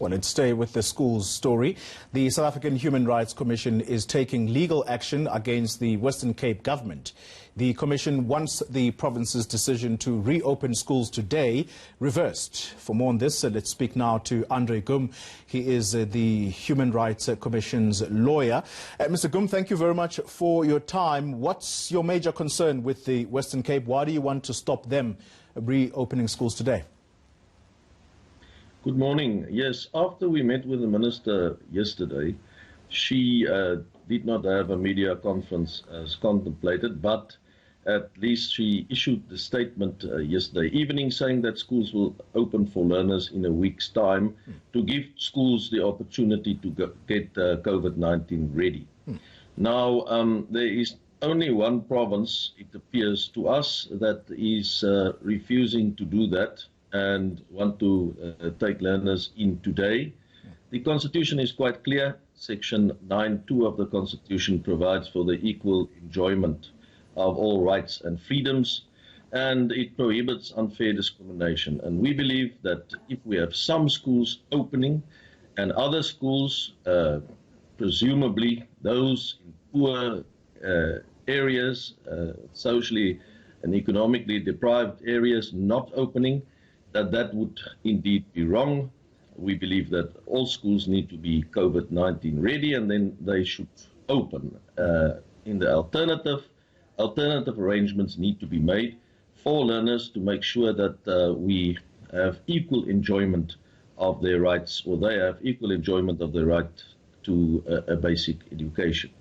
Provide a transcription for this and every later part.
Well, let's stay with the school's story. The South African Human Rights Commission is taking legal action against the Western Cape government. The Commission wants the province's decision to reopen schools today reversed. For more on this, let's speak now to Andre Gum. He is the Human Rights Commission's lawyer. Mr. Gum, thank you very much for your time. What's your major concern with the Western Cape? Why do you want to stop them reopening schools today? Good morning. Yes, after we met with the minister yesterday, she did not have a media conference as contemplated, but at least she issued the statement yesterday evening saying that schools will open for learners in a week's time to give schools the opportunity to get COVID-19 ready. Now, there is only one province, it appears to us, that is refusing to do that and want to take learners in today. The Constitution is quite clear. Section 9(2) of the Constitution provides for the equal enjoyment of all rights and freedoms, and it prohibits unfair discrimination. And we believe that if we have some schools opening and other schools, presumably those in poor areas, socially and economically deprived areas, not opening, that would indeed be wrong. We believe that all schools need to be COVID-19 ready, and then they should open. In the alternative arrangements need to be made for learners to make sure that we have equal enjoyment of their rights, or they have equal enjoyment of their right to a basic education.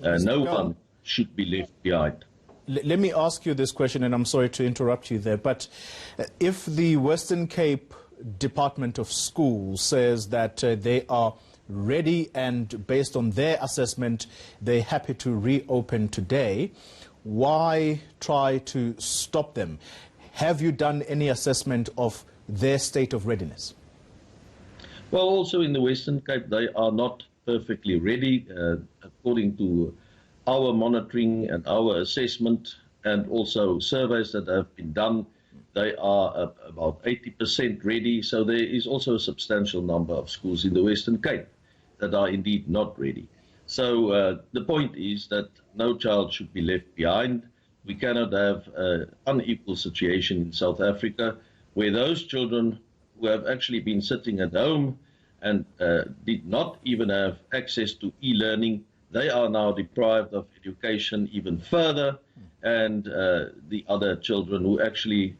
No one should be left behind. Let me ask you this question, and I'm sorry to interrupt you there, but if the Western Cape Department of Schools says that they are ready and based on their assessment, they're happy to reopen today, why try to stop them? Have you done any assessment of their state of readiness? Well, also in the Western Cape, they are not perfectly ready, according to our monitoring and our assessment, and also surveys that have been done. They are about 80% ready, so there is also a substantial number of schools in the Western Cape that are indeed not ready. So the point is that no child should be left behind. We cannot have an unequal situation in South Africa where those children who have actually been sitting at home and did not even have access to e-learning, they are now deprived of education even further, and the other children who actually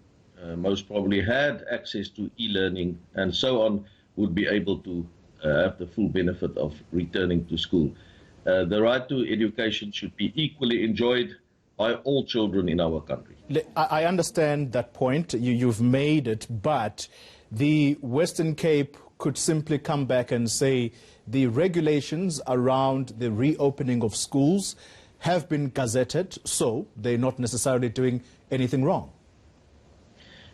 most probably had access to e-learning and so on would be able to have the full benefit of returning to school. The right to education should be equally enjoyed by all children in our country. I understand that point. You've made it, but the Western Cape could simply come back and say the regulations around the reopening of schools have been gazetted, so they're not necessarily doing anything wrong.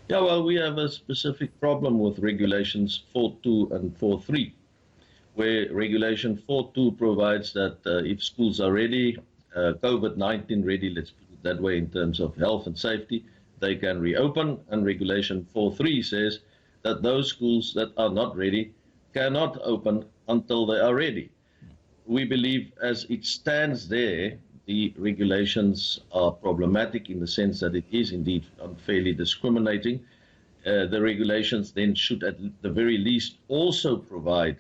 Yeah, well, we have a specific problem with regulations 4.2 and 4.3, where regulation 4.2 provides that if schools are ready, COVID-19 ready, let's put it that way in terms of health and safety, they can reopen, and regulation 4.3 says that those schools that are not ready cannot open until they are ready. We believe as it stands there, the regulations are problematic in the sense that it is indeed unfairly discriminating. The regulations then should at the very least also provide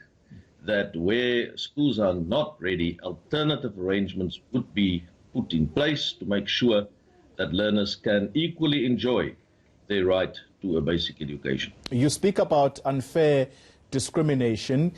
that where schools are not ready, alternative arrangements would be put in place to make sure that learners can equally enjoy their right to a basic education. You speak about unfair discrimination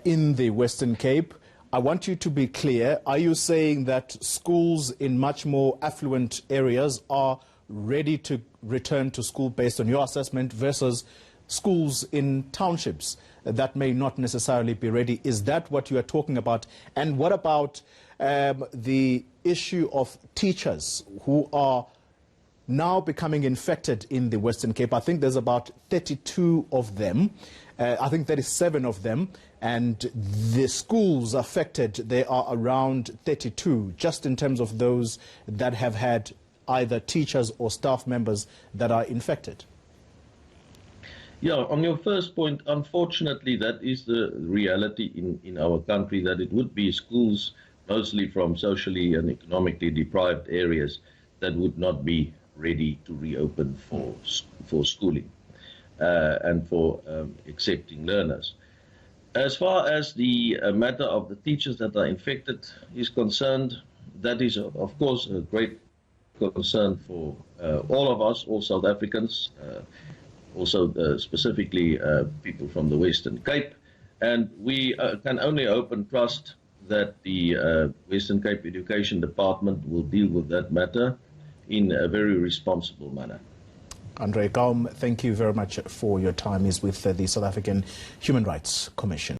in the Western Cape. I want you to be clear. Are you saying that schools in much more affluent areas are ready to return to school based on your assessment versus schools in townships that may not necessarily be ready? Is that what you are talking about? And what about the issue of teachers who are now becoming infected in the Western Cape? I think there's about 32 of them. I think 37 of them. And the schools affected, there are around 32, just in terms of those that have had either teachers or staff members that are infected. Yeah, on your first point, unfortunately, that is the reality in our country, that it would be schools, mostly from socially and economically deprived areas, that would not be ready to reopen for schooling and for accepting learners. As far as the matter of the teachers that are infected is concerned, that is, of course, a great concern for all of us, all South Africans, also specifically people from the Western Cape. And we can only hope and trust that the Western Cape Education Department will deal with that matter in a very responsible manner. Andre Gaum, thank you very much for your time. He's with the South African Human Rights Commission.